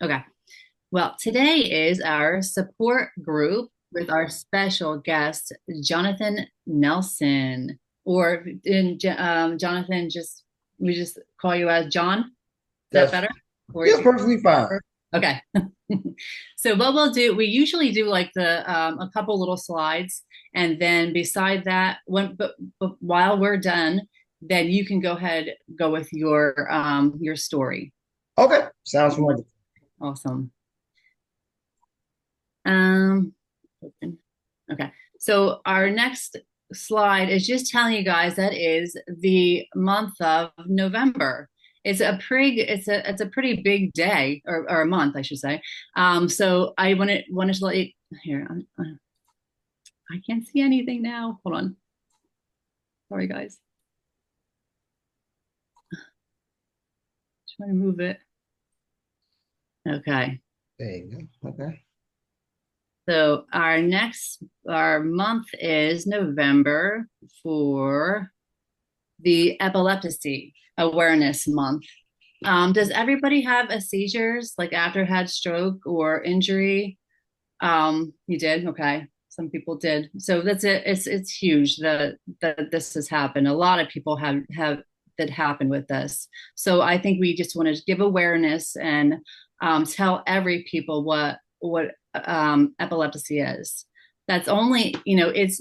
Okay. Well, today is our support group with our special guest, Jonathan Nelson. Or Jonathan, we just call you as John. Is that That's better? Or yeah, perfectly fine. okay. So what we'll do, we usually do like the a couple little slides, and then beside that, but while we're done, then you can go ahead go with your story. Okay, sounds wonderful. Awesome. Um, open. Okay. So our next slide is just telling you guys that is the month of November. It's a pretty big day or a month, I should say. So I wanted to let you here. I can't see anything now. Hold on. Sorry, guys. Trying to move it. Okay. There you go. Okay. So our month is November for the Epilepsy Awareness Month. Does everybody have a seizures like after had stroke or injury? You did? Okay. Some people did. So that's it. It's huge that this has happened. A lot of people have that happened with this. So I think we just want to give awareness and tell every people what epilepsy is. That's only, it's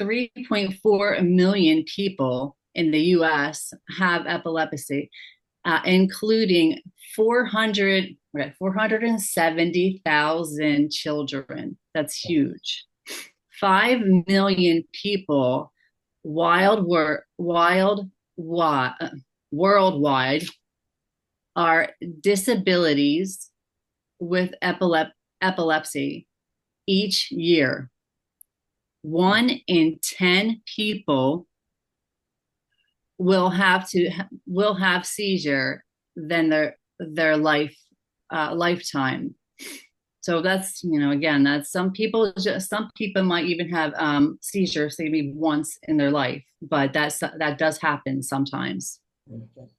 3.4 million people in the US have epilepsy, including 470,000 children. That's huge. 5 million people wild, worldwide are disabilities with epilepsy each year. 1 in 10 people will have seizure than their lifetime. So that's, again, that's some people might even have seizures maybe once in their life, but that does happen sometimes. Okay.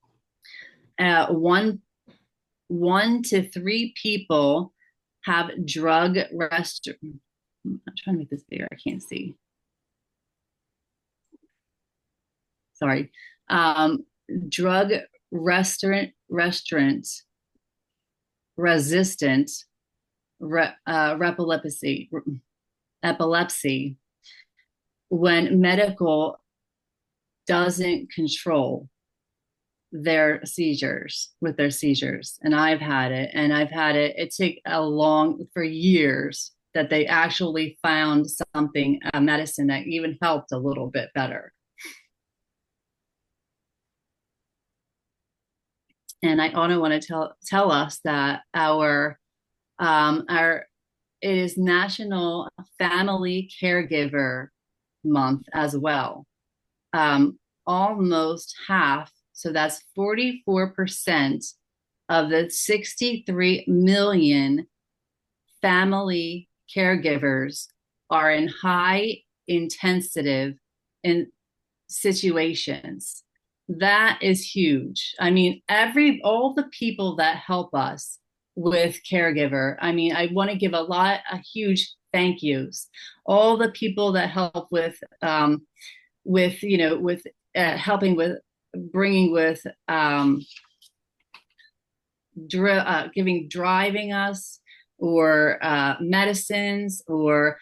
One to three people have drug rest. I'm trying to make this bigger. I can't see. Sorry. Um, Drug restaurant resistant epilepsy when medical doesn't control their seizures. And it took for years that they actually found a medicine that even helped a little bit better. And I also want to tell us that our it is National Family Caregiver Month as well. Almost half, so that's 44% of the 63 million family caregivers are in high intensive in situations. That is huge. I mean, all the people that help us with caregiver. I mean, I want to give a huge thank yous. All the people that help with helping with bringing with driving us or medicines or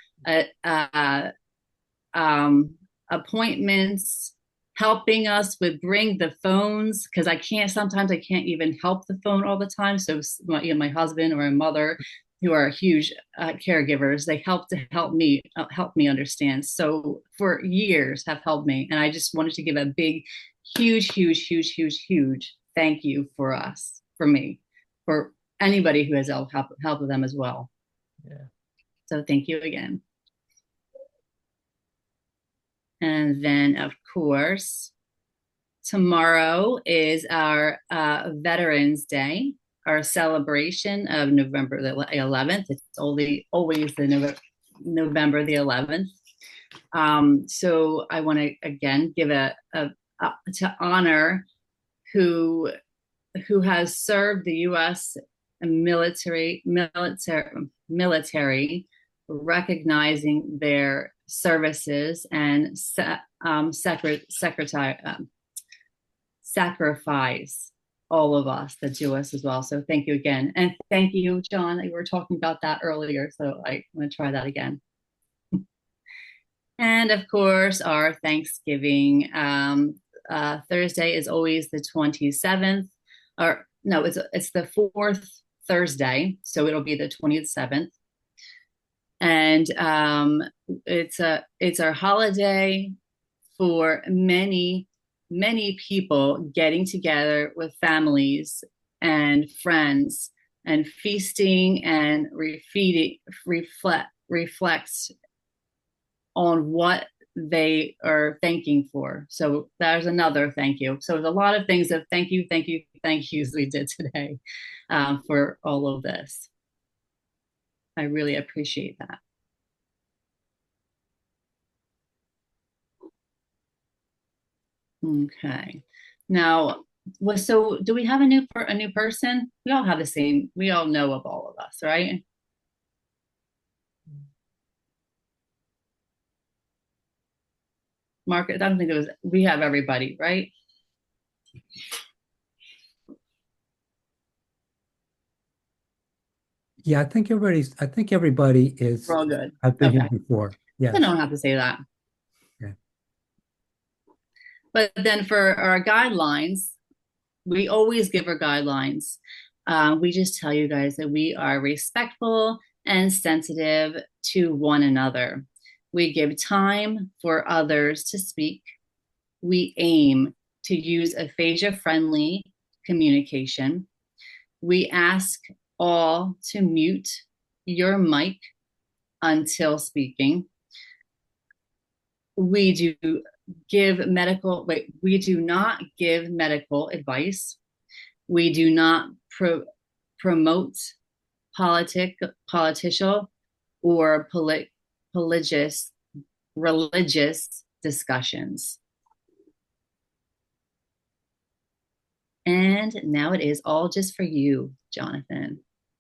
appointments, helping us with bring the phones because sometimes I can't even help the phone all the time. So my husband or my mother, who are huge caregivers, they help me understand. So for years have helped me, and I just wanted to give a big, huge thank you for me, for anybody who has helped them as well. Yeah. So thank you again. And then, of course, tomorrow is our Veterans Day, our celebration of November the 11th. It's always November the 11th. So I want to again give to honor who has served the U.S. military, recognizing their services and sacrifice all of us that do us as well. So thank you again. And thank you, John. You were talking about that earlier. So I want to try that again. And of course, our Thanksgiving Thursday is always the 27th, or no, it's the fourth Thursday, so it'll be the 27th. And it's our holiday for many people getting together with families and friends and feasting and reflects on what they are thanking for. So there's another thank you. So there's a lot of things of thank you we did today for all of this. I really appreciate that. Okay. Now, so do we have a new person? We all have the same. We all know of all of us, right? Mark, I don't think it was. We have everybody, right? Yeah, I think everybody is. We're all good. I've been Okay. here before. I Yes. don't have to say that. Yeah. But then for our guidelines, we always give our guidelines. We just tell you guys that we are respectful and sensitive to one another. We give time for others to speak. We aim to use aphasia-friendly communication. We ask all to mute your mic until speaking. We do we do not give medical advice. We do not promote political or religious discussions. And now it is all just for you, Jonathan.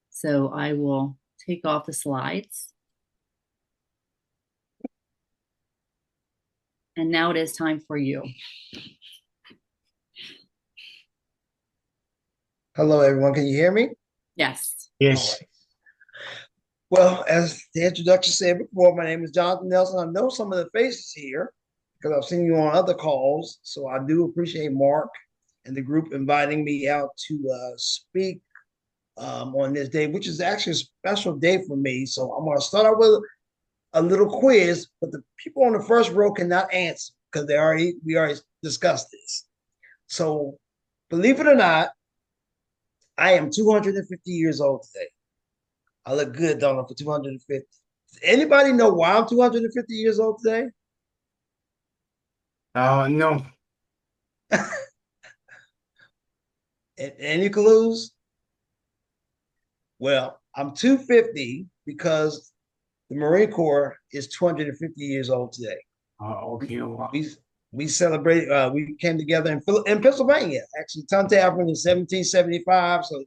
So I will take off the slides. And now it is time for you. Hello, everyone. Can you hear me? Yes. Yes. Well, as the introduction said before, my name is Jonathan Nelson. I know some of the faces here because I've seen you on other calls. So I do appreciate Mark and the group inviting me out to speak on this day, which is actually a special day for me. So I'm going to start out with a little quiz, but the people on the first row cannot answer because we already discussed this. So believe it or not, I am 250 years old today. I look good, don't I, for 250? Does anybody know why I'm 250 years old today? No. Any clues? Well, I'm 250 because the Marine Corps is 250 years old today. Okay. Well, We celebrated. We came together in Pennsylvania, actually, Tuntavern in 1775. So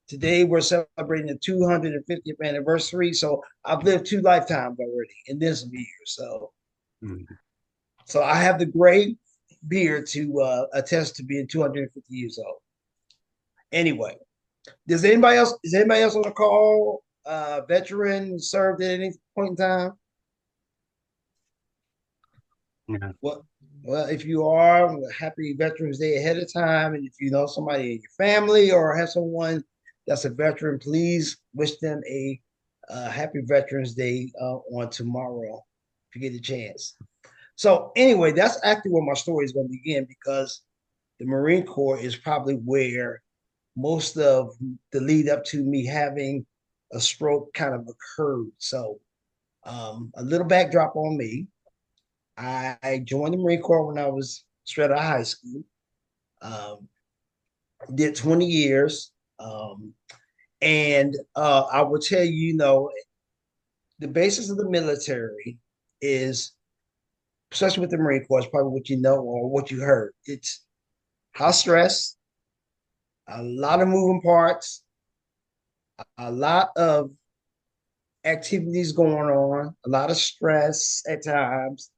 today we're celebrating the 250th anniversary. So I've lived 2 lifetimes already in this year. So I have the gray beard to attest to being 250 years old. Anyway, is anybody else on the call veteran, served at any point in time? yeah. Well, if you are, happy Veterans Day ahead of time. And if you know somebody in your family or have someone that's a veteran, please wish them a happy Veterans Day on tomorrow if you get a chance. So anyway, that's actually where my story is going to begin because the Marine Corps is probably where most of the lead up to me having a stroke kind of occurred. So a little backdrop on me. I joined the Marine Corps when I was straight out of high school. Did 20 years. And I will tell you, the basis of the military is, especially with the Marine Corps, is probably what you know or what you heard. It's high stress, a lot of moving parts, a lot of activities going on, a lot of stress at times,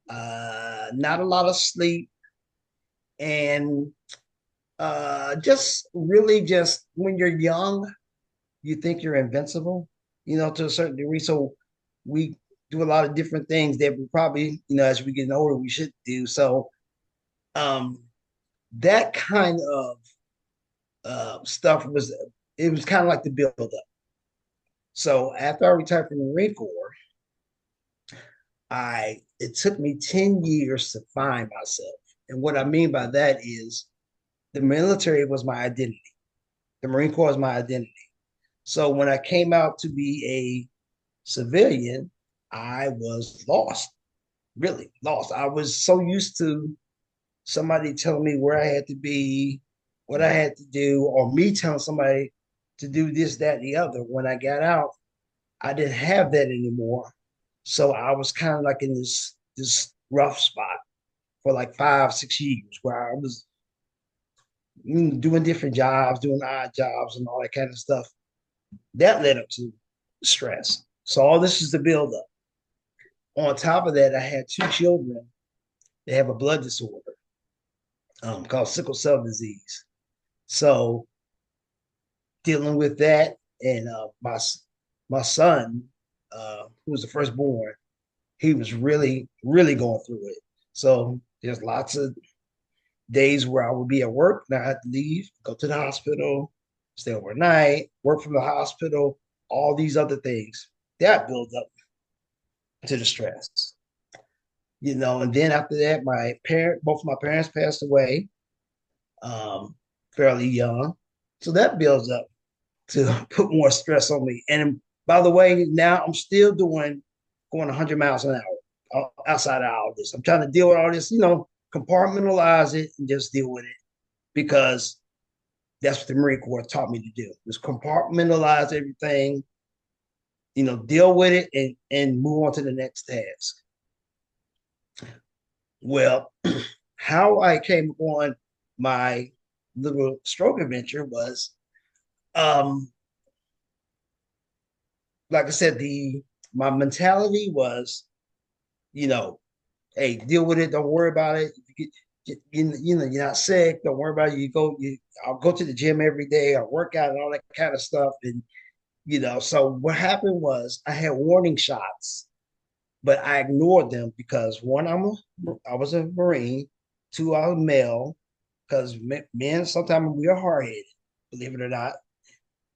not a lot of sleep, and just really just when you're young, you think you're invincible, to a certain degree. So we do a lot of different things that we probably, as we get older, we should do. So um, that kind of stuff was kind of like the build up. So after I retired from the Marine Corps, it took me 10 years to find myself. And what I mean by that is the military was my identity. The Marine Corps is my identity. So when I came out to be a civilian, I was lost, really lost. I was so used to somebody telling me where I had to be, what I had to do, or me telling somebody to do this, that, and the other. When I got out, I didn't have that anymore. So I was kind of like in this rough spot for like 5, 6 years where I was doing different jobs, doing odd jobs and all that kind of stuff. That led up to stress. So all this is the build up. On top of that, I had 2 children that have a blood disorder called sickle cell disease. So dealing with that, and my son, who was the firstborn, he was really really going through it. So there's lots of days where I would be at work and I had to leave, go to the hospital, stay overnight, work from the hospital, all these other things that builds up to the stress. And then after that, both of my parents passed away, um, fairly young. So that builds up to put more stress on me. And by the way, now I'm still going 100 miles an hour outside of all this. I'm trying to deal with all this, compartmentalize it and just deal with it because that's what the Marine Corps taught me to do. Is compartmentalize everything, deal with it and move on to the next task. Well, how I came on my little stroke adventure was, um, like I said, my mentality was, you know, hey, deal with it. Don't worry about it. You're not sick. Don't worry about it. I'll go to the gym every day. I'll work out and all that kind of stuff. And, so what happened was I had warning shots, but I ignored them because one, I was a Marine. Two, I was male because men, sometimes we are hard headed, believe it or not.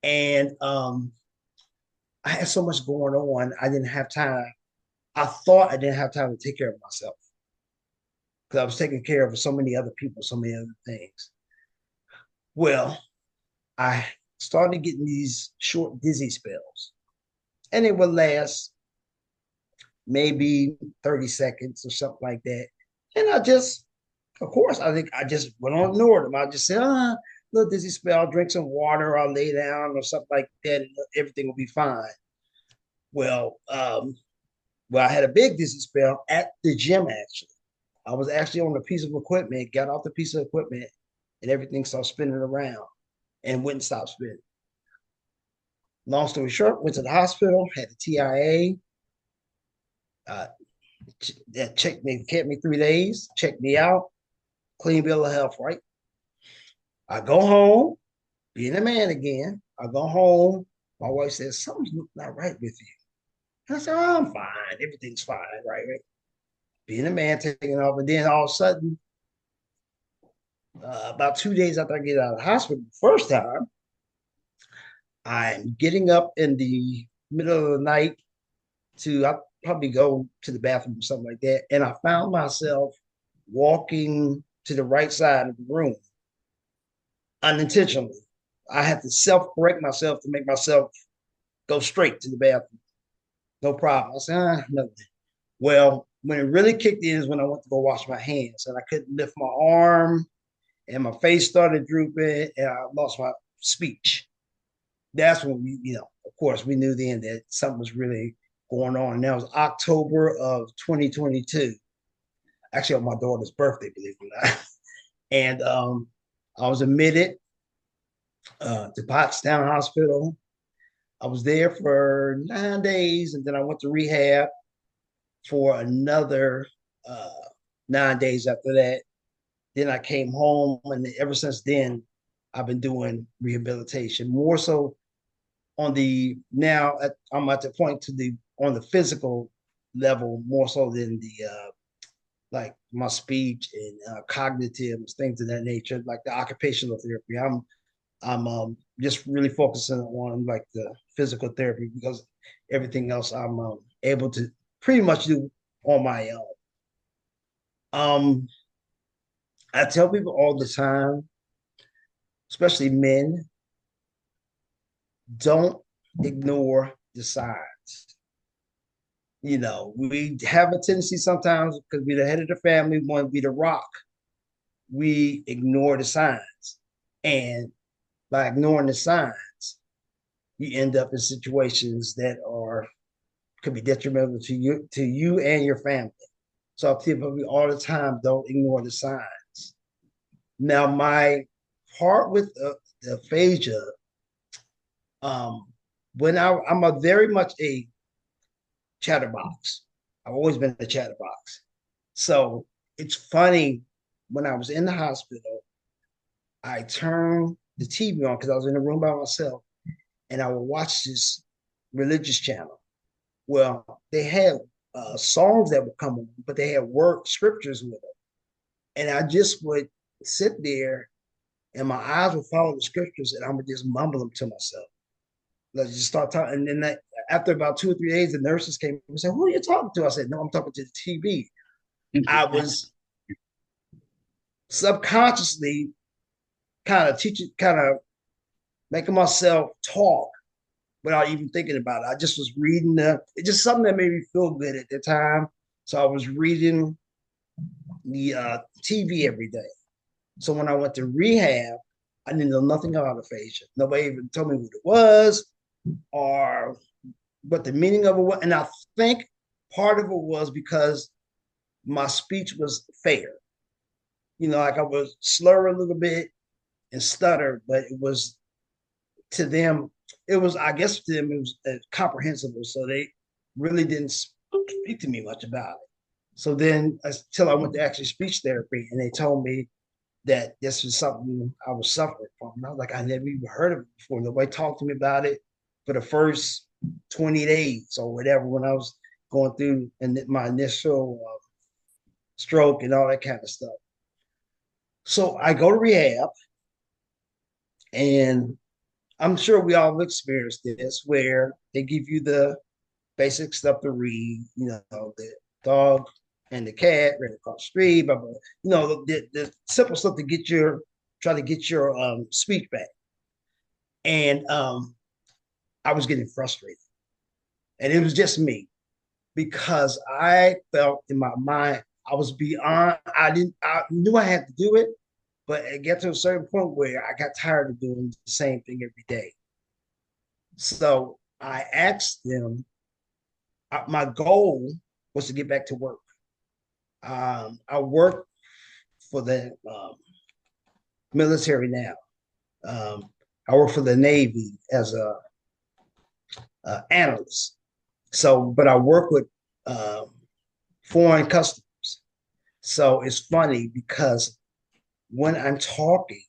And I had so much going on. I didn't have time. I thought I didn't have time to take care of myself because I was taking care of so many other people, so many other things. Well, I started getting these short dizzy spells, and it would last maybe 30 seconds or something like that. And of course, I think I just went on and ignored them. I just said, little dizzy spell, I'll drink some water, I'll lay down or something like that, and everything will be fine. Well, I had a big dizzy spell at the gym, actually. I was actually on a piece of equipment, got off the piece of equipment, and everything started spinning around and wouldn't stop spinning. Long story short, went to the hospital, had the TIA. That checked me, kept me 3 days, checked me out, clean bill of health, right? I go home, being a man again. I go home. My wife says, something's not right with you. And I said, oh, I'm fine. Everything's fine, right? Being a man, taking off. And then all of a sudden, about 2 days after I get out of the hospital the first time, I'm getting up in the middle of the night I'll probably go to the bathroom or something like that. And I found myself walking to the right side of the room unintentionally. I had to self-correct myself to make myself go straight to the bathroom. No problem. I said, nothing. Well, when it really kicked in is when I went to go wash my hands and I couldn't lift my arm and my face started drooping and I lost my speech. That's when of course, we knew then that something was really going on. And that was October of 2022. Actually, on my daughter's birthday, believe it or not. And I was admitted to Pottstown Hospital. I was there for 9 days, and then I went to rehab for another uh, 9 days after that. Then I came home, and ever since then, I've been doing rehabilitation more so on the now. I'm at the point to the on the physical level more so than the like my speech and cognitive things of that nature, like the occupational therapy. I'm just really focusing on like the physical therapy because everything else I'm able to pretty much do on my own. I tell people all the time, especially men, don't ignore the signs. You know, we have a tendency sometimes because we're the head of the family, we want to be the rock. We ignore the signs. And by ignoring the signs, you end up in situations that are could be detrimental to you and your family. So I tell people all the time, don't ignore the signs. Now, my part with the aphasia, um, when I'm a very much a chatterbox. I've always been a chatterbox. So it's funny when I was in the hospital, I turned the TV on because I was in the room by myself, and I would watch this religious channel. Well, they had songs that would come on, but they had word scriptures with them. And I just would sit there and my eyes would follow the scriptures and I would just mumble them to myself. Let's just start talking. And then after about 2 or 3 days, the nurses came and said, "Who are you talking to?" I said, "No, I'm talking to the TV." I was subconsciously kind of making myself talk without even thinking about it. I just was reading it's just something that made me feel good at the time. So I was reading the TV every day. So when I went to rehab, I didn't know nothing about aphasia. Nobody even told me what it was or what the meaning of it was. And I think part of it was because my speech was fair. You know, like I was slur a little bit and stutter, but it was to them, it was, I guess to them, it was comprehensible. So they really didn't speak to me much about it. So then until I went to actually speech therapy and they told me that this was something I was suffering from. And I was like, I never even heard of it before. Nobody talked to me about it for the first 20 days or whatever when I was going through my initial stroke and all that kind of stuff. So I go to rehab, and I'm sure we all experienced this where they give you the basic stuff to read, you know, the dog and the cat ran across the street, blah, blah, you know, the simple stuff to try to get your speech back. And I was getting frustrated. And it was just me because I felt in my mind, I was beyond, I knew I had to do it, but it got to a certain point where I got tired of doing the same thing every day. So I asked them, my goal was to get back to work. I work for the military now. I work for the Navy as a analyst. So, but I work with foreign customers. So it's funny because when I'm talking,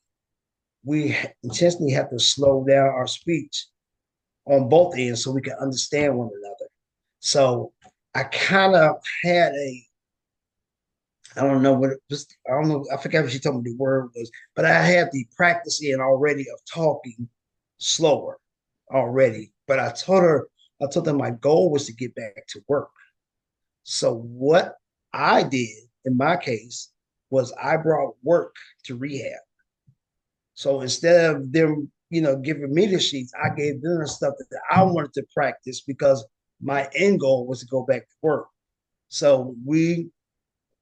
we intentionally have to slow down our speech on both ends so we can understand one another. So I kind of had I don't know what it was, I don't know, I forgot what she told me the word was, but I had the practice in already of talking slower already. But I told them my goal was to get back to work. So what I did in my case was I brought work to rehab. So instead of them, you know, giving me the sheets, I gave them the stuff that I wanted to practice because my end goal was to go back to work. So we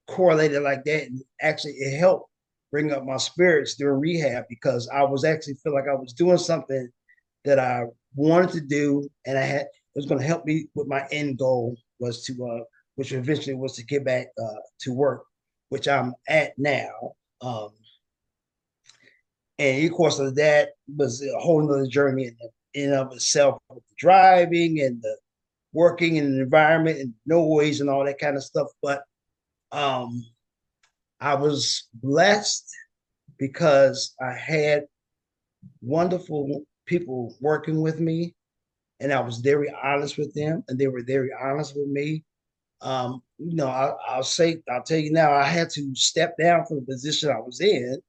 correlated like that, and actually it helped bring up my spirits during rehab because I was actually feel like I was doing something that I wanted to do, and it was going to help me with my end goal was to which eventually was to get back to work, which I'm at now. And of course, that was a whole nother journey in of itself, with the driving and the working in the environment and noise and all that kind of stuff. But um, I was blessed because I had wonderful people working with me, and I was very honest with them, and they were very honest with me. I'll tell you now, I had to step down from the position I was in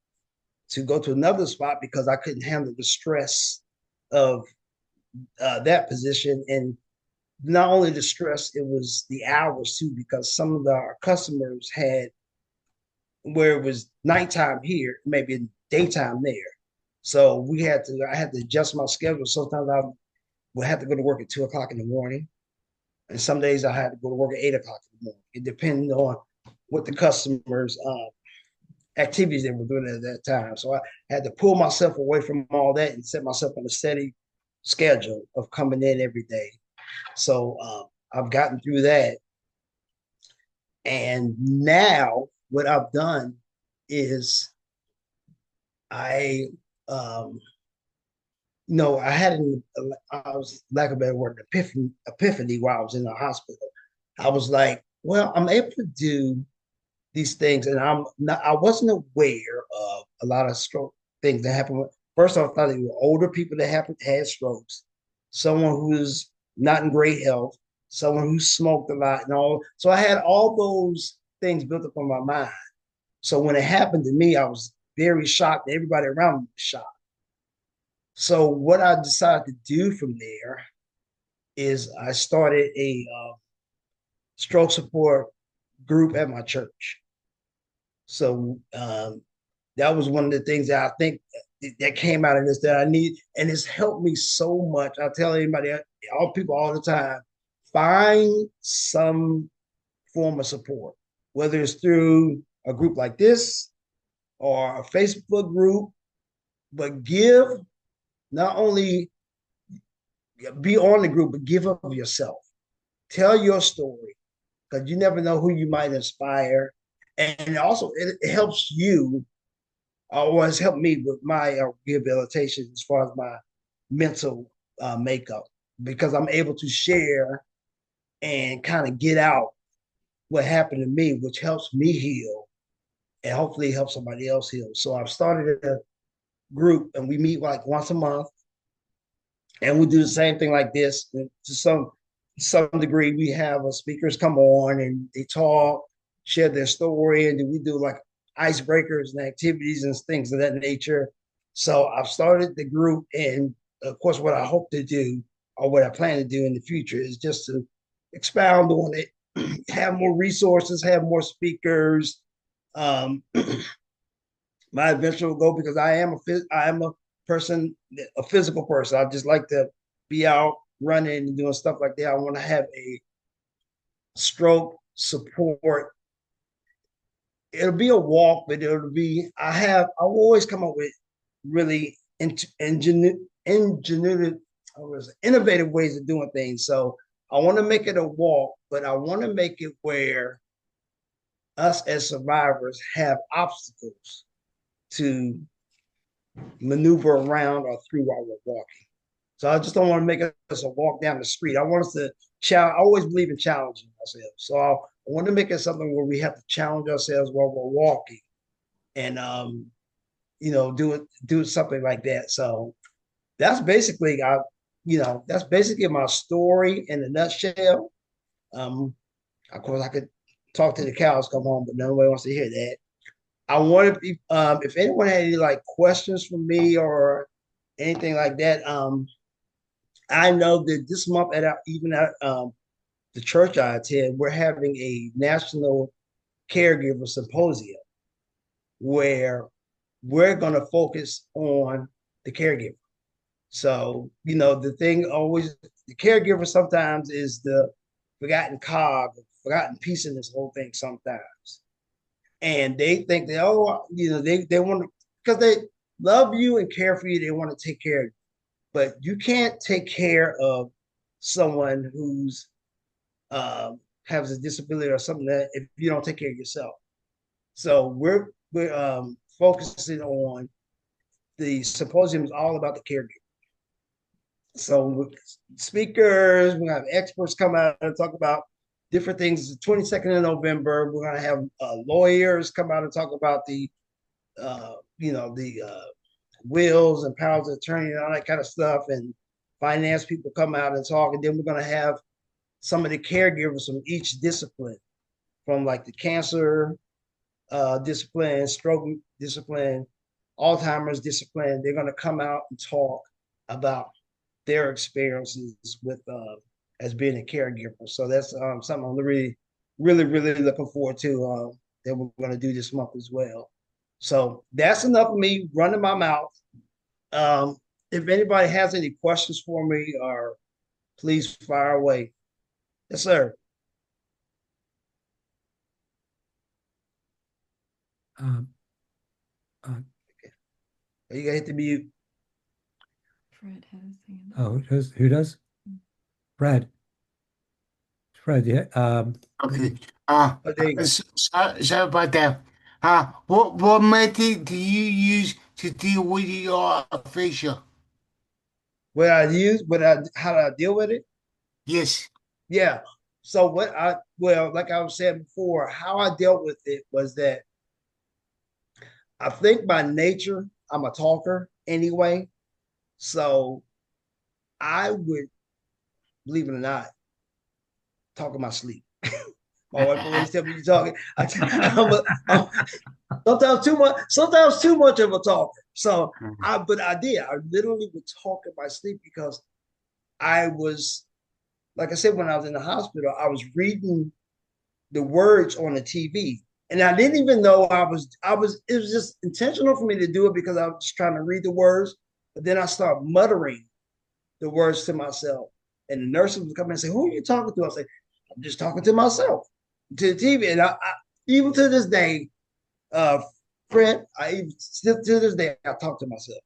to go to another spot because I couldn't handle the stress of that position. And not only the stress, it was the hours too, because some of our customers had where it was nighttime here, maybe daytime there. So I had to adjust my schedule. Sometimes I would have to go to work at 2 o'clock in the morning. And some days I had to go to work at 8 o'clock in the morning. It depended on what the customers' activities they were doing at that time. So I had to pull myself away from all that and set myself on a steady schedule of coming in every day. So I've gotten through that. And now what I've done is I, um, I had I was, lack of a better word, epiphany while I was in the hospital. I was like, well, I'm able to do these things, and I wasn't aware of a lot of stroke things that happen. First, I thought they were older people that had strokes, someone who's not in great health, someone who smoked a lot, and all. So I had all those things built up on my mind. So when it happened to me, I was very shocked. Everybody around me was shocked. So what I decided to do from there is I started a stroke support group at my church. So that was one of the things that I think that came out of this that I need, and it's helped me so much. I tell anybody, all people all the time, find some form of support, whether it's through a group like this or a Facebook group, but give, not only be on the group, but give of yourself. Tell your story, because you never know who you might inspire. And also, it helps you, or has helped me with my rehabilitation as far as my mental makeup, because I'm able to share and kind of get out what happened to me, which helps me heal and hopefully help somebody else heal. So I've started a group, and we meet like once a month, and we do the same thing like this. And to some degree, we have speakers come on and they talk, share their story, and then we do like icebreakers and activities and things of that nature. So I've started the group, and of course, what I hope to do, or what I plan to do in the future, is just to expound on it, have more resources, have more speakers. Um, my eventual goal, because I am a person, a physical person. I just like to be out running and doing stuff like that. I want to have a stroke support. It'll be a walk, but it'll be I always come up with really innovative ways of doing things. So I want to make it a walk, but I want to make it where us as survivors have obstacles to maneuver around or through while we're walking. So I just don't want to make us a walk down the street. I want us to challenge. I always believe in challenging ourselves. So I want to make it something where we have to challenge ourselves while we're walking, and do something like that. So that's basically that's basically my story in a nutshell. Um, of course, I could talk to the cows come home, but nobody wants to hear that. I want to be if anyone had any like questions for me or anything like that. I know that this month even at the church I attend, we're having a national caregiver symposium where we're going to focus on the caregiver. So, the thing always, the caregiver sometimes is the forgotten cog, forgotten piece in this whole thing sometimes. And they think that, they want to, because they love you and care for you, they want to take care of you. But you can't take care of someone who's has a disability or something that if you don't take care of yourself. So we're focusing on the symposium is all about the caregiver. So speakers, we're gonna have experts come out and talk about different things. The 22nd of November, we're gonna have lawyers come out and talk about the wills and powers of attorney and all that kind of stuff, and finance people come out and talk. And then we're gonna have some of the caregivers from each discipline, from like the cancer discipline, stroke discipline, Alzheimer's discipline. They're gonna come out and talk about their experiences with as being a caregiver. So that's something I'm really looking forward to that we're going to do this month as well. So that's enough of me running my mouth. Um, if anybody has any questions for me, or please fire away. Yes, sir. Um, uh, You got to hit the mute. Fred had his hand up. oh, who does? Fred. Fred, yeah. Okay. Oh, there you go. Sorry about that. What method do you use to deal with your aphasia? How do I deal with it? Yes. Yeah. So like I was saying before, how I dealt with it was that I think by nature I'm a talker anyway. So I would, believe it or not, talk in my sleep. My wife always tell me you're talking. I'm sometimes too much of a talker. So but I did. I literally would talk in my sleep because I was, like I said, when I was in the hospital, I was reading the words on the TV. And I didn't even know it was just intentional for me to do it because I was just trying to read the words. But then I started muttering the words to myself. And the nurses would come in and say, "Who are you talking to?" I say, "I'm just talking to myself, to the TV." And I even to this day, uh, Fred, I even still to this day, I talk to myself.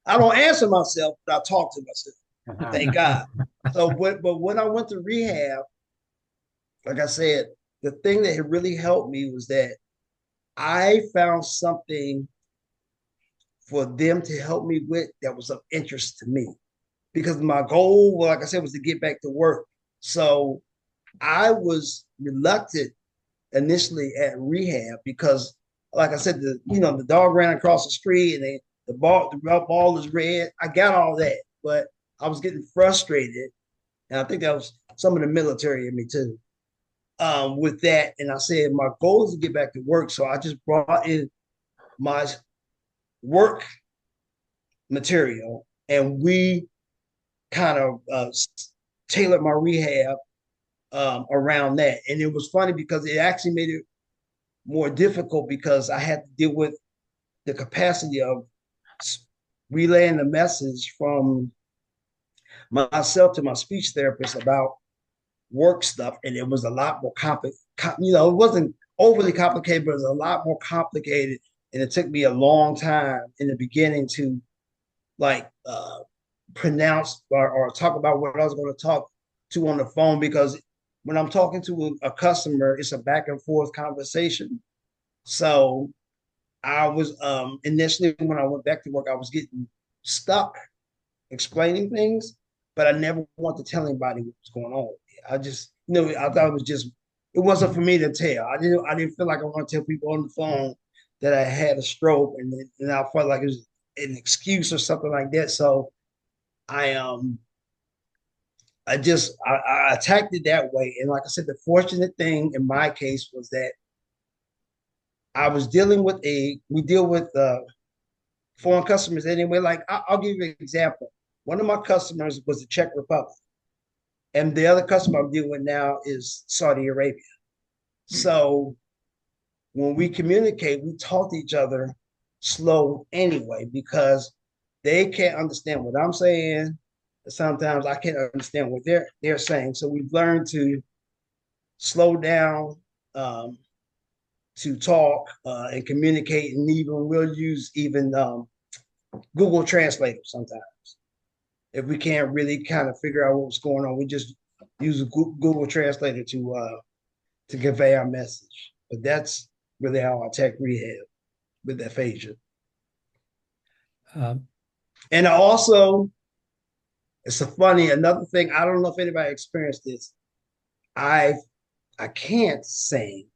I don't answer myself, but I talk to myself. Thank God. But when I went to rehab, like I said, the thing that really helped me was that I found something for them to help me with that was of interest to me. Because my goal, well, like I said, was to get back to work. So I was reluctant initially at rehab because, like I said, the dog ran across the street and the ball is red. I got all that, but I was getting frustrated, and I think that was some of the military in me too. With that, and I said my goal is to get back to work, so I just brought in my work material, and we kind of tailored my rehab around that. And it was funny because it actually made it more difficult because I had to deal with the capacity of relaying the message from myself to my speech therapist about work stuff. And it was a lot more complicated. It wasn't overly complicated, but it was a lot more complicated. And it took me a long time in the beginning to like pronounce or talk about what I was going to talk to on the phone, because when I'm talking to a customer, it's a back and forth conversation. So I was initially, when I went back to work, I was getting stuck explaining things, but I never wanted to tell anybody what was going on. I just, I thought it wasn't for me to tell. I didn't feel like I want to tell people on the phone that I had a stroke, and I felt like it was an excuse or something like that. So I I attacked it that way. And like I said, the fortunate thing in my case was that I was dealing with we deal with foreign customers anyway. Like I'll give you an example. One of my customers was the Czech Republic, and the other customer I'm dealing with now is Saudi Arabia. So when we communicate, we talk to each other slow anyway, because they can't understand what I'm saying. Sometimes I can't understand what they're saying. So we've learned to slow down, to talk and communicate, and even we'll use even Google Translator sometimes. If we can't really kind of figure out what's going on, we just use a Google Translator to convey our message. But that's really how I attack rehab with aphasia. Um, And I also It's a funny another thing. I don't know if anybody experienced this. I I can't sing,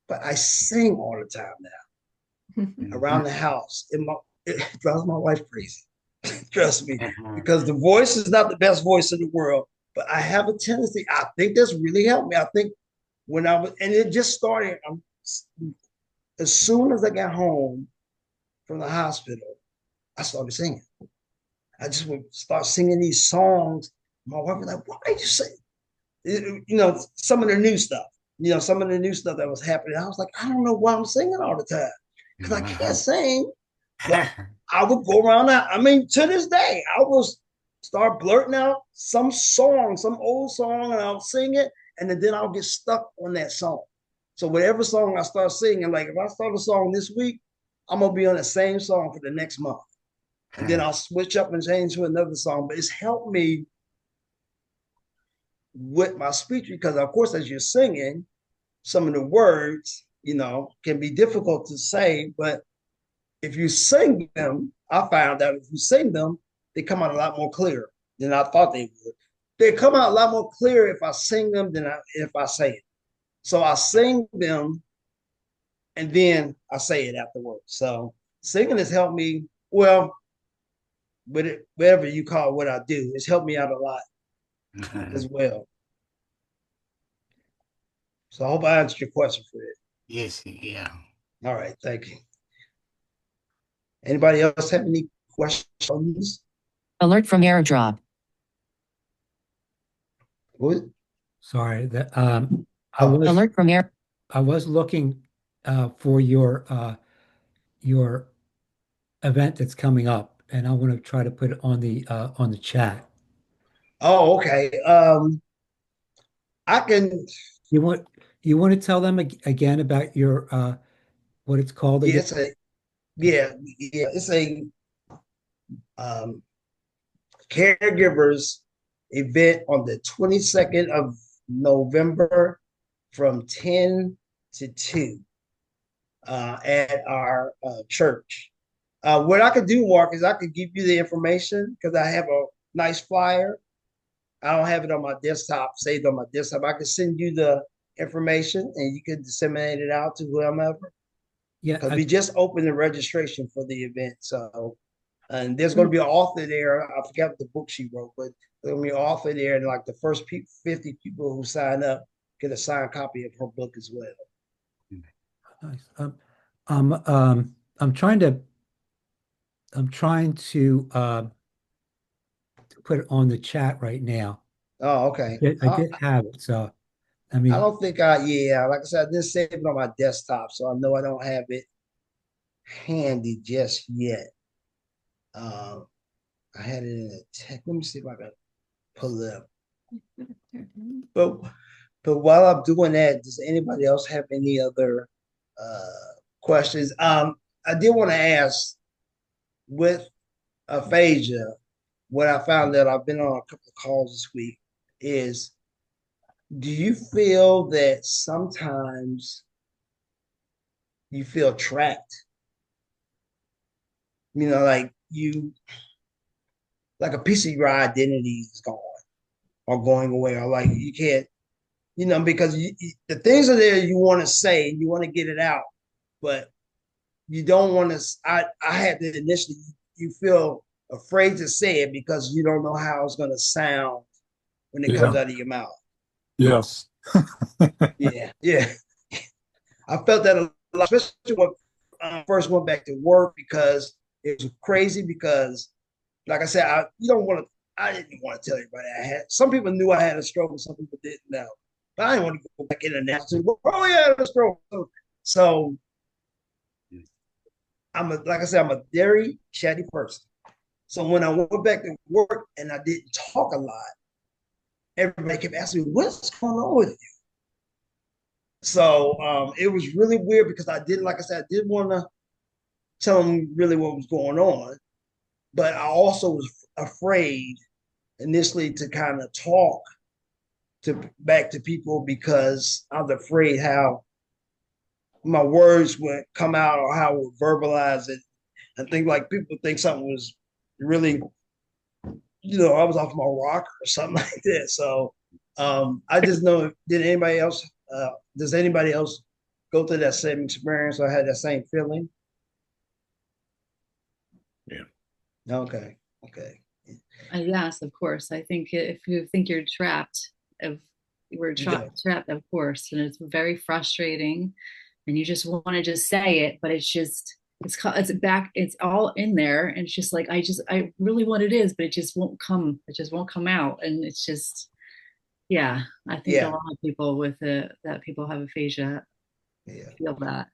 but I sing all the time now around the house. It drives my wife crazy. Trust me, because the voice is not the best voice in the world, but I have a tendency. I think that's really helped me. I think when I was, and it just started. As soon as I got home from the hospital, I started singing. I just would start singing these songs. My wife was like, "Why are you sing?" Some of the new stuff. Some of the new stuff that was happening. I was like, I don't know why I'm singing all the time because I can't sing. But I would go around that. I mean, to this day, I will start blurting out some song, some old song, and I'll sing it, and then I'll get stuck on that song. So whatever song I start singing, like if I start a song this week, I'm gonna be on the same song for the next month, and then I'll switch up and change to another song. But it's helped me with my speech because, of course, as you're singing, some of the words, can be difficult to say, but if you sing them, I found that if you sing them, they come out a lot more clear than I thought they would. They come out a lot more clear if I sing them than if I say it. So I sing them and then I say it afterwards. So singing has helped me, well, with it, whatever you call what I do, it's helped me out a lot as well. So I hope I answered your question for it. Yes, yeah. All right, thank you. Anybody else have any questions? Alert from airdrop. What? Sorry, that Alert from air. I was looking for your event that's coming up, and I want to try to put it on the chat. Oh, okay. I can. You want to tell them again about your what it's called Yeah, again? it's a um, caregivers event on the 22nd of November from 10 to 2 at our church. What I could do, Mark, is I could give you the information because I have a nice flyer. I don't have it on my desktop, saved on my desktop. I can send you the information and you can disseminate it out to whomever. Yeah, Because we just opened the registration for the event. So, and there's going to be an author there. I forgot the book she wrote, but there's going to be an author there. And like the first 50 people who sign up get a signed copy of her book as well. nice. I'm trying to put it on the chat right now. Oh, okay. I did have it, so I I mean, don't think like I said, I didn't save it on my desktop. So I know I don't have it handy just yet. Um, I had it in a text. Let me see if I can pull it up. But while I'm doing that, does anybody else have any other questions? I did want to ask with aphasia, what I found that I've been on a couple of calls this week is, do you feel that sometimes you feel trapped? Like a piece of your identity is gone or going away, or like you can't, because the things are there you want to say and you want to get it out, but you don't want to. I had to initially, you feel afraid to say it because you don't know how it's going to sound when it comes out of your mouth. Yes. Yeah. I felt that a lot, especially when I first went back to work because it was crazy. Because, like I said, I didn't want to tell everybody I had. Some people knew I had a stroke, and some people didn't know. But I didn't want to go back in and announce it. Oh, yeah, I had a stroke. So like I said, I'm a very chatty person. So when I went back to work and I didn't talk a lot, everybody kept asking me, "What's going on with you?" So it was really weird because like I said, I didn't want to tell them really what was going on, but I also was afraid initially to kind of talk back to people because I was afraid how my words would come out or how I would verbalize it. I think like people think something was really I was off my rocker or something like that. So I just know, does anybody else go through that same experience or had that same feeling? Yeah. Okay. Okay. Yes, of course. I think if you think you're trapped, if we're Yeah. trapped, of course, and it's very frustrating, and you just want to just say it, but it's back, it's all in there, and it's just like I really what it is, but it just won't come. It just won't come out, and it's just yeah. I think a Yeah. lot of people that people have aphasia Yeah. feel that.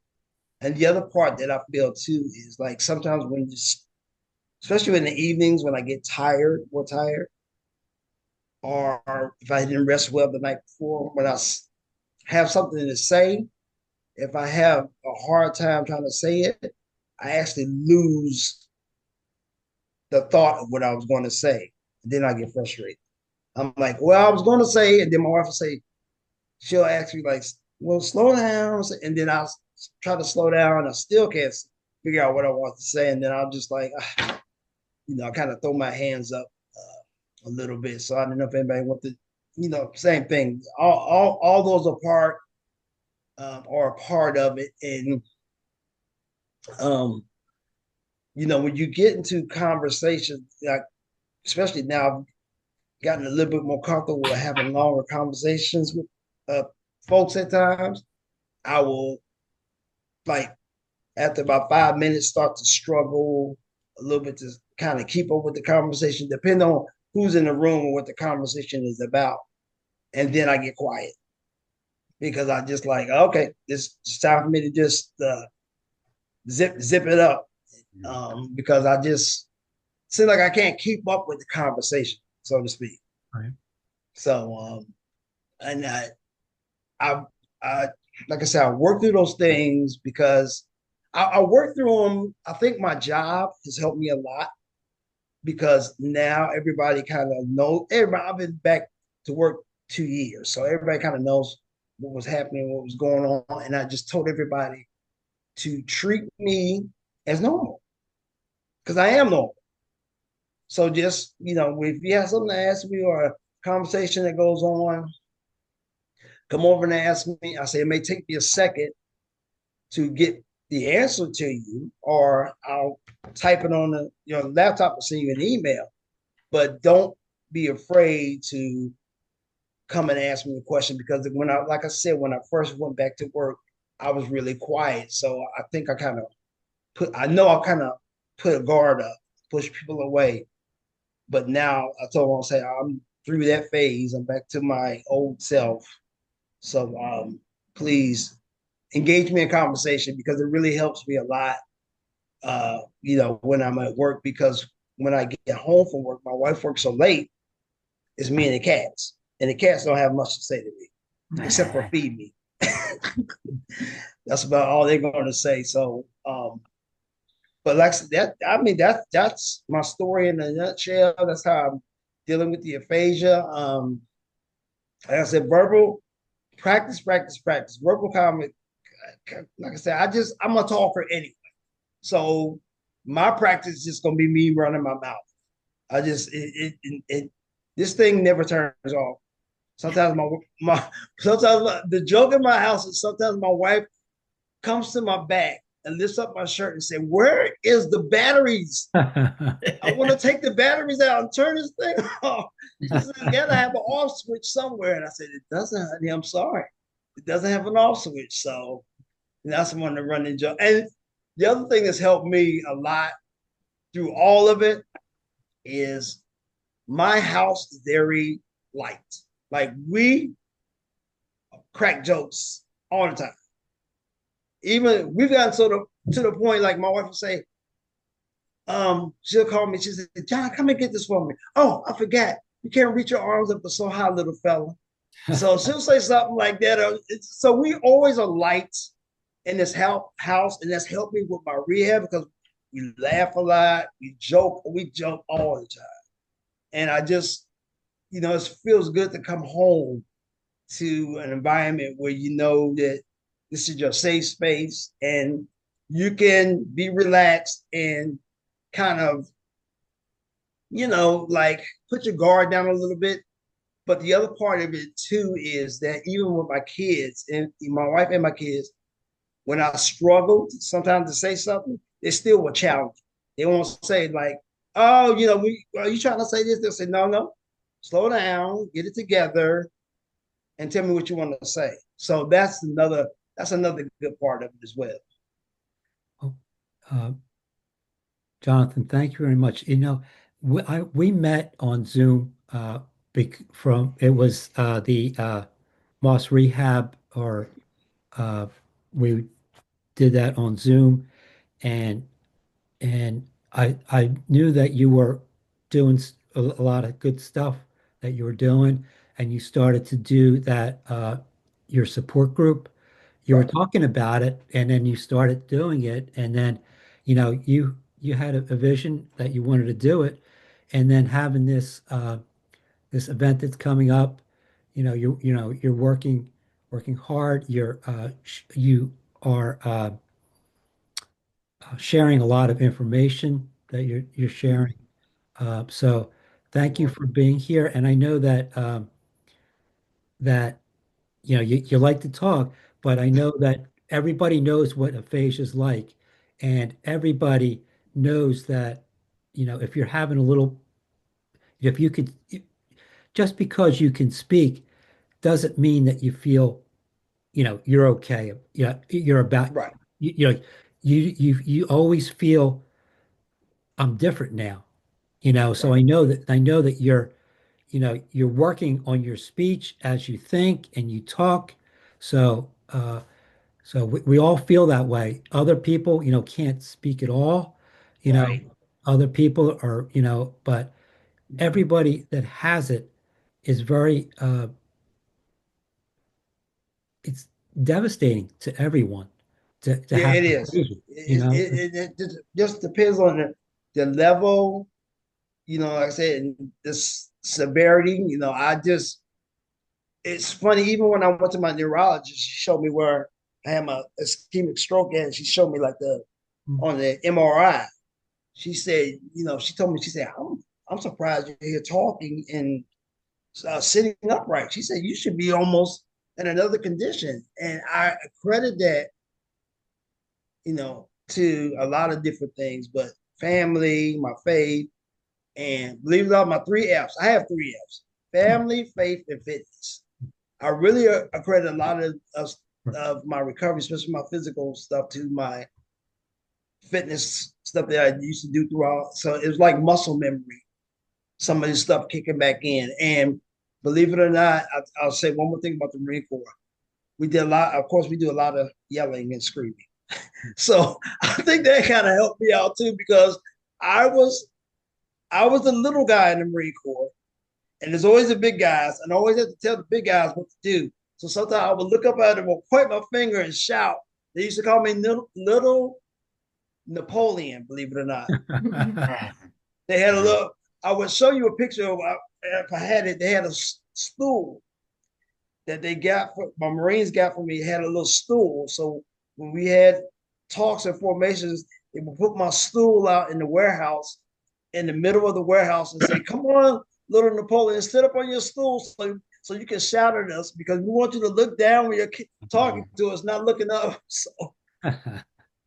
And the other part that I feel too is like sometimes when you, especially in the evenings when I get tired, more tired, or if I didn't rest well the night before, when have something to say, if I have a hard time trying to say it, I actually lose the thought of what I was going to say. And then I get frustrated. I'm like, well, I was going to say, and then my wife will say, she'll ask me like, well, slow down. And then I'll try to slow down. I still can't figure out what I want to say. And then I'll just like, I kind of throw my hands up a little bit. So I don't know if anybody want to, same thing. All those are a part of it. And, um, when you get into conversations, like, especially now, I've gotten a little bit more comfortable with having longer conversations with folks at times. I will, like, after about 5 minutes, start to struggle a little bit to kind of keep up with the conversation, depending on who's in the room and what the conversation is about. And then I get quiet because I just like, okay, it's time for me to just zip it up, because I just seem like I can't keep up with the conversation, so to speak. Right. So, and I, I, like I said, I work through those things because I work through them. I think my job has helped me a lot because now everybody kind of knows. Everybody, I've been back to work 2 years, so everybody kind of knows what was happening, what was going on, and I just told everybody to treat me as normal because I am normal. So just if you have something to ask me or a conversation that goes on, come over and ask me. I say it may take me a second to get the answer to you, or I'll type it on the laptop and send you an email. But don't be afraid to come and ask me a question because like I said, when I first went back to work, I was really quiet. So I think I kind of put a guard up, push people away. But now I told them, I say I'm through that phase. I'm back to my old self. So please engage me in conversation because it really helps me a lot. When I'm at work, because when I get home from work, my wife works so late. It's me and the cats, and the cats don't have much to say to me except for feed me. That's about all they're going to say. So, but like that, I mean that's my story in a nutshell. That's how I'm dealing with the aphasia. Like I said, verbal practice, practice, practice. Verbal comment. Like I said, I'm a talker anyway. So my practice is just gonna be me running my mouth. I just this thing never turns off. Sometimes sometimes the joke in my house is sometimes my wife comes to my back and lifts up my shirt and say, "Where is the batteries? I want to take the batteries out and turn this thing off." She says, "You gotta have an off switch somewhere." And I said, "It doesn't, honey. I'm sorry. It doesn't have an off switch." So that's one of the running joke. And the other thing that's helped me a lot through all of it is my house is very light. Like we crack jokes all the time. Even we've gotten to the point like my wife will say, she'll call me, she said, "John, come and get this for me." "Oh, I forgot. You can't reach your arms up so high, little fella." So she'll say something like that. So we always are light in this house, and that's helped me with my rehab because we laugh a lot, we joke all the time. And I just, it feels good to come home to an environment where you know that this is your safe space and you can be relaxed and kind of like put your guard down a little bit. But the other part of it too is that even with my kids and my wife and my kids, when I struggled sometimes to say something, they still will challenge. They won't say like, "Oh, are you trying to say this?" They'll say, "No, no, slow down, get it together, and tell me what you want to say." So that's another good part of it as well. Oh, uh, Jonathan, thank you very much. We met on Zoom from it was the Moss Rehab, or uh, we did that on Zoom, and I knew that you were doing a lot of good stuff that you were doing, and you started to do that your support group. You were Right, talking about it, and then you started doing it, and then you had a vision that you wanted to do it, and then having this event that's coming up, you're working hard. You are sharing a lot of information that you're sharing. So thank you for being here. And I know that you like to talk, but I know that everybody knows what aphasia is like, and everybody knows that if you're having a little, if you could, just because you can speak doesn't mean that you feel you're okay. Yeah, you're about right, you always feel I'm different now. So right. I know that you're working on your speech as you think and you talk. So we all feel that way. Other people, can't speak at all. You know, Right. other people are, but everybody that has it is very it's devastating to everyone to Yeah, have it is. aphasia, you It, know. it, it, it just depends on the level, like I said, and the severity. It's funny, even when I went to my neurologist, she showed me where I had my ischemic stroke and she showed me like on the MRI. She said, she told me, she said, I'm surprised you're here talking and sitting upright. She said, you should be almost in another condition. And I credit that to a lot of different things, but family, my faith, and believe it or not, my three F's. I have three F's: family, faith, and fitness. I really credit a lot of my recovery, especially my physical stuff, to my fitness stuff that I used to do throughout. So it was like muscle memory, some of this stuff kicking back in. And believe it or not, I'll say one more thing about the Marine Corps. We did a lot, of course, we do a lot of yelling and screaming. So I think that kind of helped me out too, because I was I was the little guy in the Marine Corps, and there's always the big guys, and I always have to tell the big guys what to do. So sometimes I would look up at them or point my finger and shout. They used to call me little Napoleon, believe it or not. They had a little. I would show you a picture of if I had it. They had a stool that they got for my Marines got for me. It had a little stool, so when we had talks and formations, they would put my stool out in the warehouse, in the middle of the warehouse, and say, "Come on, little Napoleon, sit up on your stool so you can shout at us because we want you to look down when you're talking to us, not looking up." So,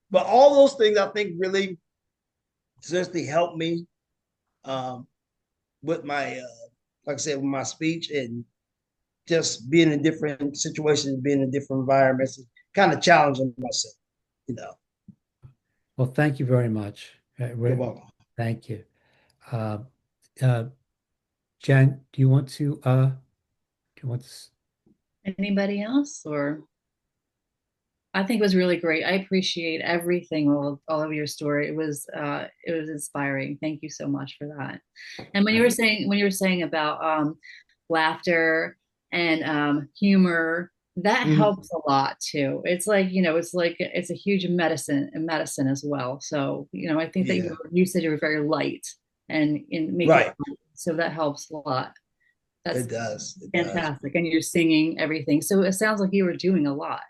but all those things I think really seriously helped me um, with my, like I said, with my speech and just being in different situations, being in different environments, kind of challenging myself, you know. Well, thank you very much. You're welcome. Thank you. Uh, uh, Jen, do you want to? Anybody else? Or I think it was really great. I appreciate everything, all of your story. It was inspiring. Thank you so much for that. And when you were saying about laughter and humor, that Mhm. helps a lot too. It's like, it's a huge medicine as well. So, I think that Yeah, you said you were very light and make it right. light. So that helps a lot. That's It does. It does. fantastic. And you're singing everything. So it sounds like you were doing a lot.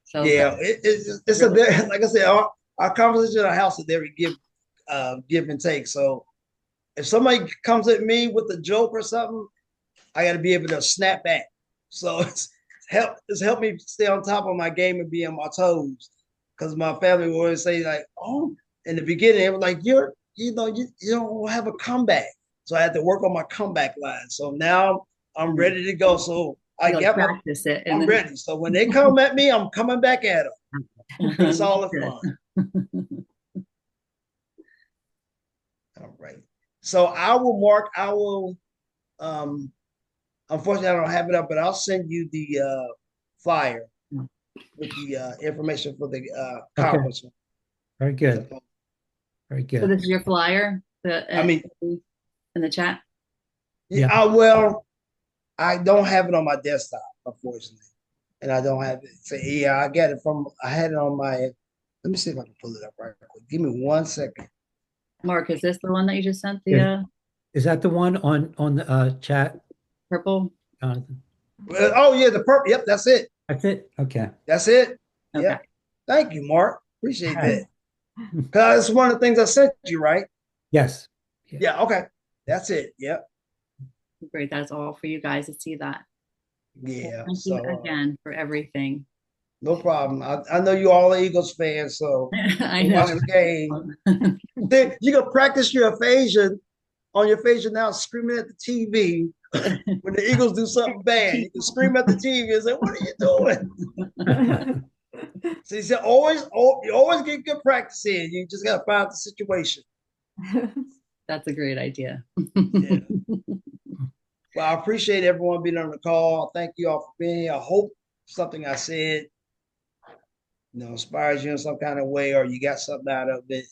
So that's Yeah, it's a really very, like I said, our conversation in our house is very give and take. So if somebody comes at me with a joke or something, I got to be able to snap back. So it's helped me stay on top of my game and be on my toes. Because my family would always say like, "Oh," in the beginning, they were like, you don't have a comeback." So I had to work on my comeback line. So now I'm ready to go. So I You like get my, practice it and I'm then ready. So when they come at me, I'm coming back at them. But it's all the fun. All right. So I will um unfortunately I don't have it up, but I'll send you the flyer with the information for the Okay. conference. Very good. Very So good. this is your flyer I mean, in the chat. Yeah. well, I don't have it on my desktop, unfortunately. And I don't have it. So yeah, I had it on my, let me see if I can pull it up right quick. Give me 1 second. Mark, is this the one that you just sent? The Is, is that the one on the chat, purple? Jonathan? Oh yeah, the purple. Yep, that's it. That's it? Okay. That's it. Okay. Yep. Thank you, Mark. Appreciate that. Because it's one of the things I sent you, right? Yes. Yeah, okay. That's it. Yep. Great. That's all for you guys to see that. Yeah. Thank you again for everything. No problem. I know you all are Eagles fans, so I know. watch the game. Then you can practice your aphasia on your aphasia now, screaming at the TV. When the Eagles do something bad, you can scream at the TV and say, "What are you doing?" So he said, you always get good practice in. You just got to find the situation. That's a great idea. Yeah. Well, I appreciate everyone being on the call. Thank you all for being here. I hope something I said, inspires you in some kind of way, or you got something out of it.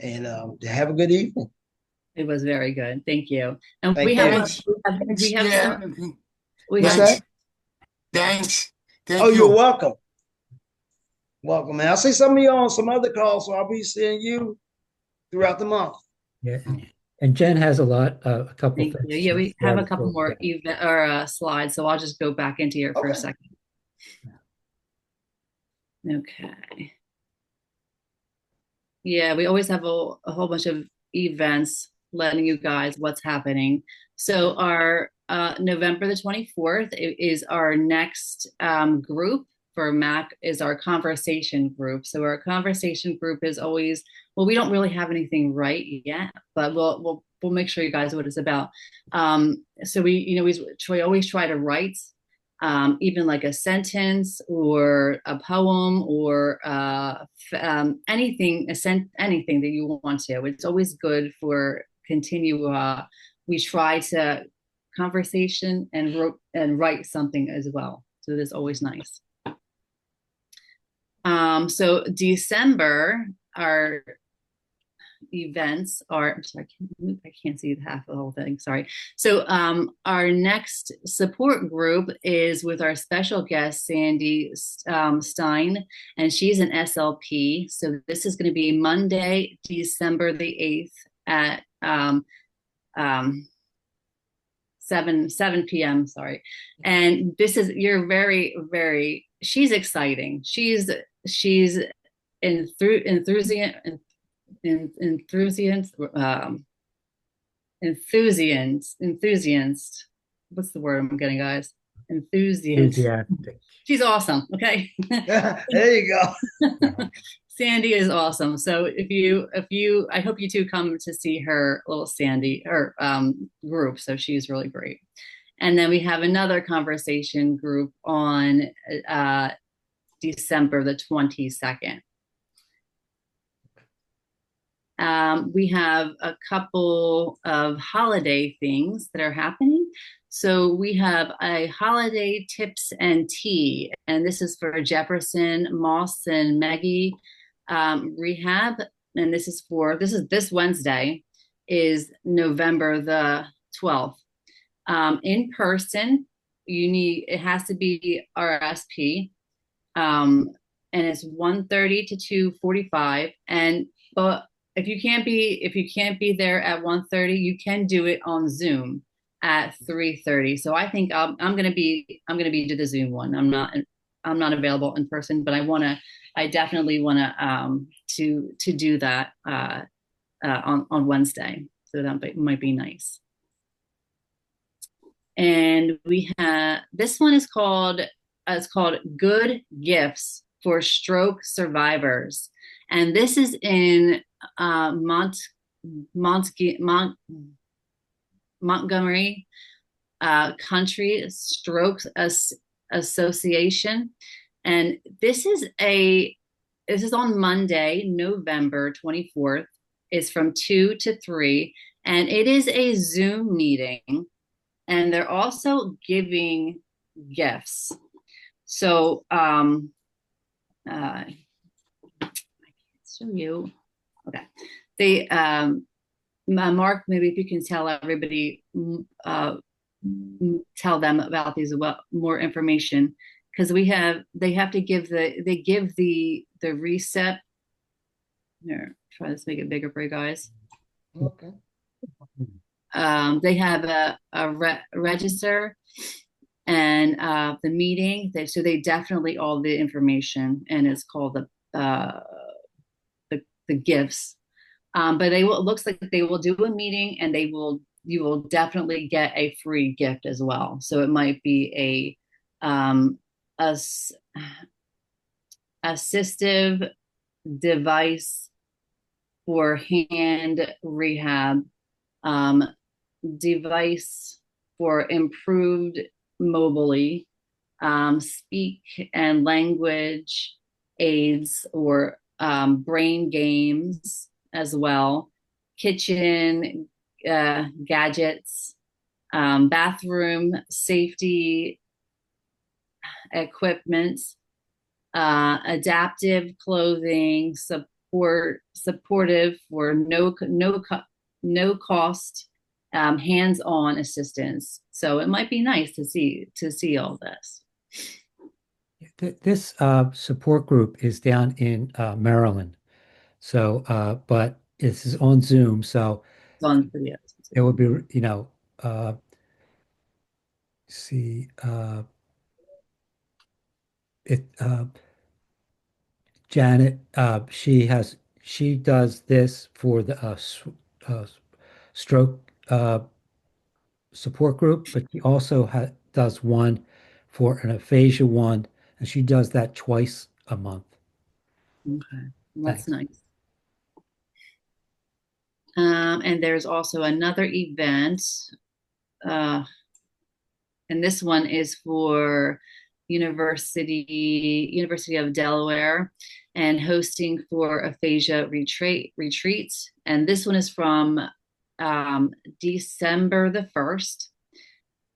And have a good evening. It was very good. Thank you. And Thank we you. have What's that? Thanks. Thank Oh, you're you. welcome. Welcome, man. I'll see some of you on some other calls, so I'll be seeing you throughout the month. Yeah. And Jen has a couple Thank things. you. Yeah, we have a couple more Yeah. event or slides, so I'll just go back into here for a second. Okay. Yeah, we always have a whole bunch of events letting you guys what's happening. So our November the 24th is our next group for MAAC is our conversation group. So our conversation group is always, well, we don't really have anything right yet, but we'll make sure you guys know what it's about. So we always try to write even like a sentence or a poem or anything anything that you want to. It's always good for continue. We try to conversation and write something as well. So that's always nice. So December, our events are, I'm sorry, I can't see half of the whole thing. Sorry. So our next support group is with our special guest, Sandy Stein, and she's an SLP. So this is going to be Monday, December the 8th at 7 p.m. Sorry. And this is, you're very, very, she's exciting. She's enthusiast, what's the word I'm getting, guys? Enthusiastic. She's awesome. Okay. There you go. Sandy is awesome. So if you I hope you two come to see her little Sandy group. So she's really great. And then we have another conversation group on December the 22nd. We have a couple of holiday things that are happening. So we have a holiday tips and tea, and this is for Jefferson, Moss, and Maggie Rehab. And this Wednesday is November the 12th. In person, it has to be RSP, and it's 1:30 to 2:45. But if you can't be there at 1:30, you can do it on Zoom at 3:30. So I think I'm gonna be to the Zoom one. I'm not available in person, but I definitely wanna to do that on Wednesday. So that might be nice. And we have this one is called it's called Good Gifts for Stroke Survivors, and this is in Mont Montgomery Country Stroke Association, and this is on Monday, November 24th. It's from 2 to 3, and it is a Zoom meeting, and they're also giving gifts. So I can't show you. Okay. They Mark, maybe if you can tell everybody tell them about these more information, because they have to give the reset. Here, try to make it bigger for you guys. Okay. They have a register and the meeting. So they definitely all the information, and it's called the gifts. But it looks like they will do a meeting, and you will definitely get a free gift as well. So it might be a assistive device for hand rehab, device for improved mobility, speak and language aids or brain games as well, kitchen gadgets, bathroom safety equipment, adaptive clothing, supportive for no cost, hands-on assistance. So it might be nice to see all this. This support group is down in Maryland. So, but this is on Zoom, so It's on video. it would be, see, it Janet, she does this for the stroke support group, but she also does one for an aphasia one, and she does that twice a month. Okay, well, that's Thanks. nice. And there's also another event, and this one is for University of Delaware, and hosting for aphasia retreats. And this one is from December the 1st,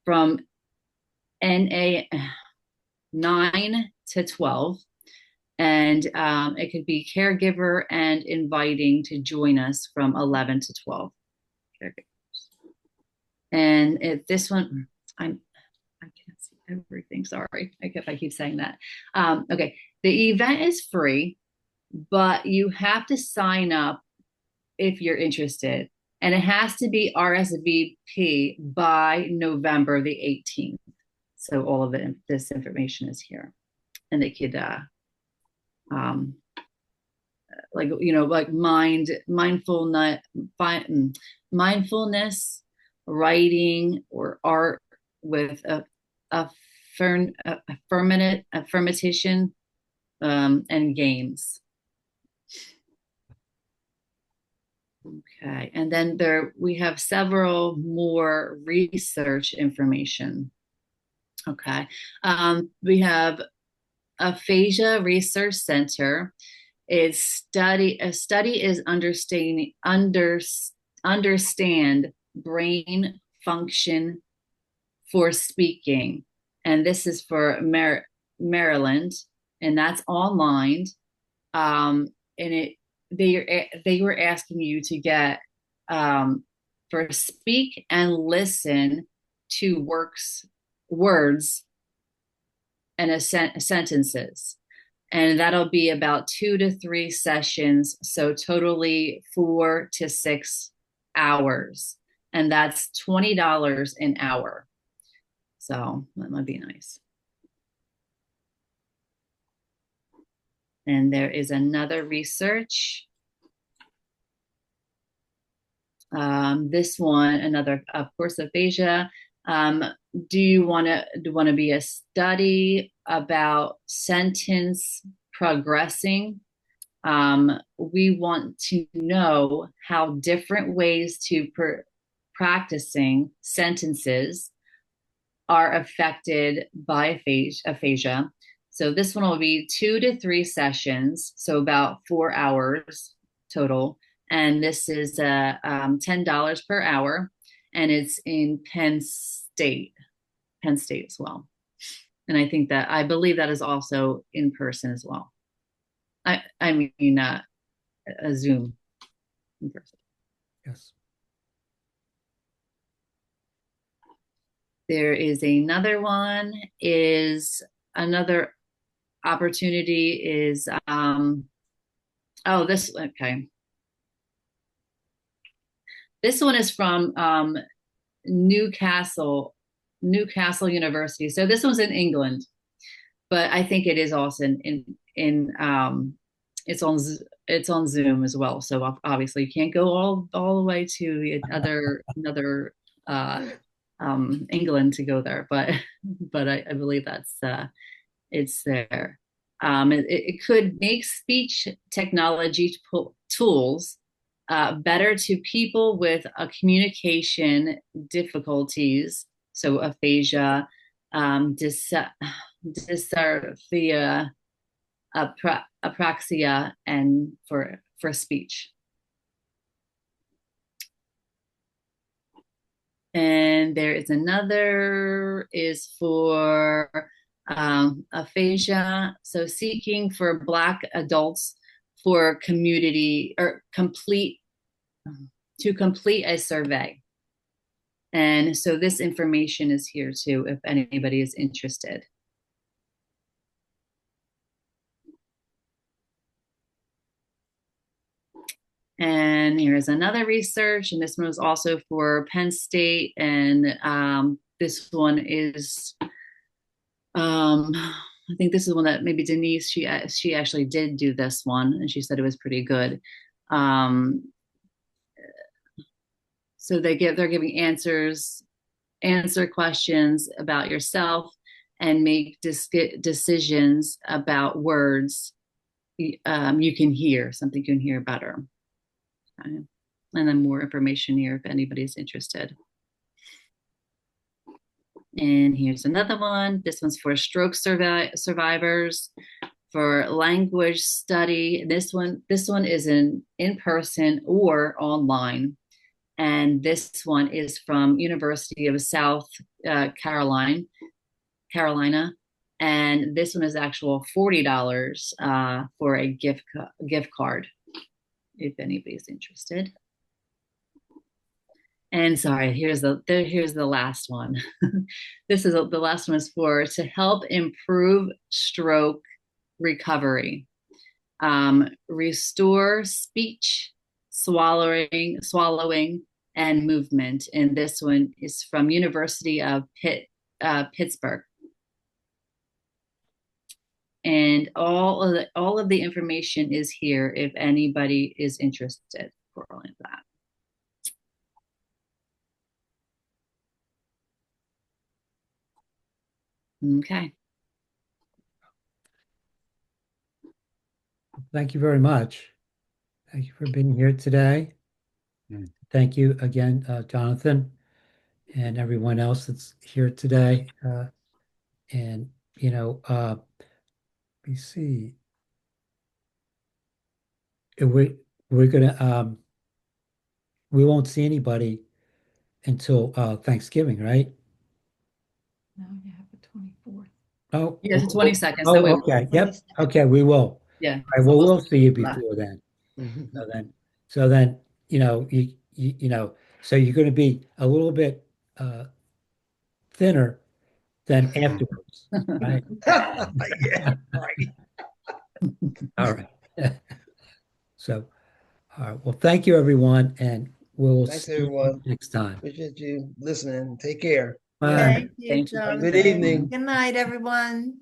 from NA 9 to 12. And it could be caregiver and inviting to join us from 11 to 12 caregivers. And this one, I can't see everything. Sorry, if I keep saying that. Okay, the event is free, but you have to sign up if you're interested, and it has to be RSVP by November the 18th. So all of this information is here, and they could like mindfulness, writing, or art with affirmation, and games. Okay, and then we have several more research information. Okay, we have Aphasia Research Center. A study is understand brain function for speaking, and this is for Maryland, and that's online. And they were asking you to get for speak and listen to words and sentences, and that'll be about 2 to 3 sessions, so totally 4 to 6 hours, and that's $20 an hour. So that might be nice. And there is another research. This one, another, of course, aphasia. Do you want to be a study about sentence progressing? We want to know how different ways to practicing sentences are affected by aphasia. So this one will be 2 to 3 sessions, so about 4 hours total. And this is $10 per hour, and it's in Penn State as well. And I believe that is also in person as well. I mean, a Zoom in person. Yes. There is another one, is another opportunity is, okay. This one is from Newcastle University. So this one's in England, but I think it is also in it's on Zoom as well. So obviously you can't go all the way to another England to go there, but I believe that's it's there. It could make speech technology tools better to people with communication difficulties, so aphasia, dysarthria, apraxia, and for speech. And there is another is for aphasia. So seeking for Black adults for community or complete a survey. And so this information is here too, if anybody is interested. And here's another research, and this one was also for Penn State. And this one is, I think this is one that maybe Denise, she actually did do this one, and she said it was pretty good. So they're giving answer questions about yourself and make decisions about words you can hear, something you can hear better. Okay. And then more information here if anybody's interested. And here's another one. This one's for stroke survivors for language study. This one is in person or online. And this one is from University of South Carolina. And this one is actual $40 for a gift card, if anybody's interested. And sorry, here's the last one. This is the last one is to help improve stroke recovery, restore speech, swallowing, and movement. And this one is from University of Pittsburgh. And all of the information is here if anybody is interested for all of that. Okay. Thank you very much. Thank you for being here today. Thank you again, Jonathan, and everyone else that's here today. And, let me see. We're gonna we won't see anybody until Thanksgiving, right? No, you have the 24th. Oh, Yeah, it's the 22nd. Oh, So okay. Yep. Okay, we will. Yeah. All right, well, we'll see you before then. So then, so you're going to be a little bit thinner than afterwards, right? Yeah, right. All right. So, all right. Well, thank you, everyone, and we'll Thanks, see you everyone. next time. Appreciate you listening. Take care. Bye. Thank you, Thank you. Jonathan. Good evening. Good night, everyone.